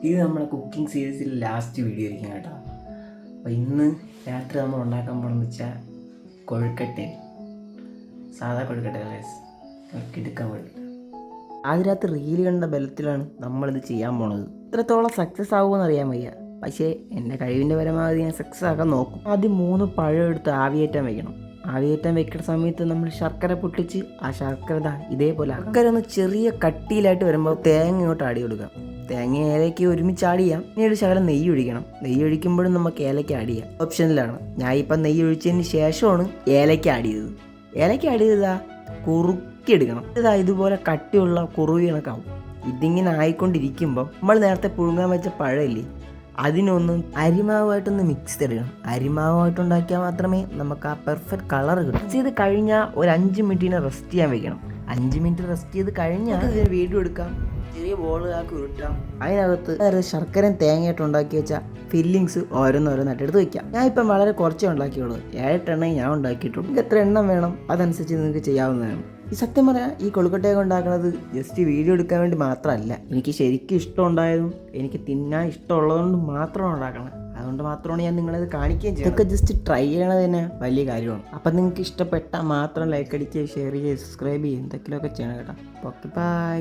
ഇത് നമ്മുടെ കുക്കിംഗ് സീരീസിൽ ലാസ്റ്റ് വീഡിയോ ആയിരിക്കും കേട്ടോ. അപ്പോൾ ഇന്ന് രാത്രി നമ്മൾ ഉണ്ടാക്കാൻ പോകുന്നത് വെച്ചാൽ കൊഴുക്കട്ട, സാധാ കൊഴുക്കട്ട എടുക്കാൻ കൊഴുക്കട്ട. ആദ്യ രാത്രി റീല് കണ്ട ബലത്തിലാണ് നമ്മളിത് ചെയ്യാൻ പോണത്. ഇത്രത്തോളം സക്സസ് ആകുമെന്ന് അറിയാൻ വയ്യ, പക്ഷേ എൻ്റെ കഴിവിൻ്റെ പരമാവധി ഞാൻ സക്സസ് ആക്കാൻ നോക്കും. ആദ്യം 3 പഴം എടുത്ത് ആവിയേറ്റാൻ വയ്ക്കണം. ആവിയേറ്റാൻ വെക്കുന്ന സമയത്ത് നമ്മൾ ശർക്കര പൊട്ടിച്ച് ആ ശർക്കര ഇതേപോലെ ശർക്കര ഒന്ന് ചെറിയ കട്ടിയിലായിട്ട് വരുമ്പോൾ തേങ്ങ ഇങ്ങോട്ട് ആടി കൊടുക്കാം. തേങ്ങ ഏലയ്ക്ക് ഒരുമിച്ച് ആഡ് ചെയ്യാം. പിന്നീട് ശകലം നെയ്യ് ഒഴിക്കണം. നെയ്യ് ഒഴിക്കുമ്പോഴും നമുക്ക് ഏലയ്ക്ക് ആഡ് ചെയ്യാം. ഓപ്ഷനിലാണ്. ഞാൻ ഇപ്പം നെയ്യ് ഒഴിച്ചതിന് ശേഷമാണ് ഏലയ്ക്ക് ആഡ് ചെയ്തത്. ഏലയ്ക്ക് ആഡ് ചെയ്താൽ കുറുക്കിയെടുക്കണം. ഇതുപോലെ കട്ടിയുള്ള കുറുവി കണക്കാവും. ഇതിങ്ങനെ ആയിക്കൊണ്ടിരിക്കുമ്പോൾ നമ്മൾ നേരത്തെ പുഴുങ്ങാൻ വെച്ച പഴമില്ലേ, അതിനൊന്ന് അരിമാവുമായിട്ടൊന്ന് മിക്സ് ചെയ്തെടുക്കണം. അരിമാവുമായിട്ടുണ്ടാക്കിയാൽ മാത്രമേ നമുക്ക് ആ പെർഫെക്റ്റ് കളർ കിട്ടും. മിക്സ് ചെയ്ത് കഴിഞ്ഞാൽ ഒരു 5 മിനിറ്റിനെ റെസ്റ്റ് ചെയ്യാൻ വെക്കണം. 5 മിനിറ്റ് റെസ്റ്റ് ചെയ്ത് കഴിഞ്ഞാൽ വീഡിയോ എടുക്കാം. ചെറിയ ബോളുകാർക്ക് ഉരുട്ടാം. അതിനകത്ത് ശർക്കരയും തേങ്ങയായിട്ട് ഉണ്ടാക്കി വെച്ചാൽ ഫില്ലിങ്സ് ഓരോന്നോരോന്നായിട്ട് എടുത്ത് വയ്ക്കാം. ഞാൻ ഇപ്പം വളരെ കുറച്ചേ ഉണ്ടാക്കിയുള്ളൂ. 7 എണ്ണയും ഞാൻ ഉണ്ടാക്കിയിട്ടുള്ളൂ. നിങ്ങൾക്ക് എത്ര എണ്ണം വേണം അതനുസരിച്ച് നിങ്ങൾക്ക് ചെയ്യാവുന്നതാണ്. ഈ സത്യം പറയാം, ഈ കൊഴുക്കട്ടയൊക്കെ ഉണ്ടാക്കുന്നത് ജസ്റ്റ് വീഡിയോ എടുക്കാൻ വേണ്ടി മാത്രമല്ല. എനിക്ക് ശരിക്കും ഇഷ്ടമുണ്ടായതും എനിക്ക് തിന്നാൻ ഇഷ്ടമുള്ളതുകൊണ്ട് മാത്രമാണ് ഉണ്ടാക്കണം. അതുകൊണ്ട് മാത്രമാണ് ഞാൻ നിങ്ങളത് കാണിക്കുകയും ചെയ്യുന്നത്. ഇതൊക്കെ ജസ്റ്റ് ട്രൈ ചെയ്യണത് തന്നെ വലിയ കാര്യമാണ്. അപ്പം നിങ്ങൾക്ക് ഇഷ്ടപ്പെട്ടാൽ മാത്രം ലൈക്ക് അടിക്കുക, ഷെയർ ചെയ്യുക, സബ്സ്ക്രൈബ് ചെയ്യുക, എന്തെങ്കിലുമൊക്കെ ചെയ്യണം കേട്ടോ. Okay, by.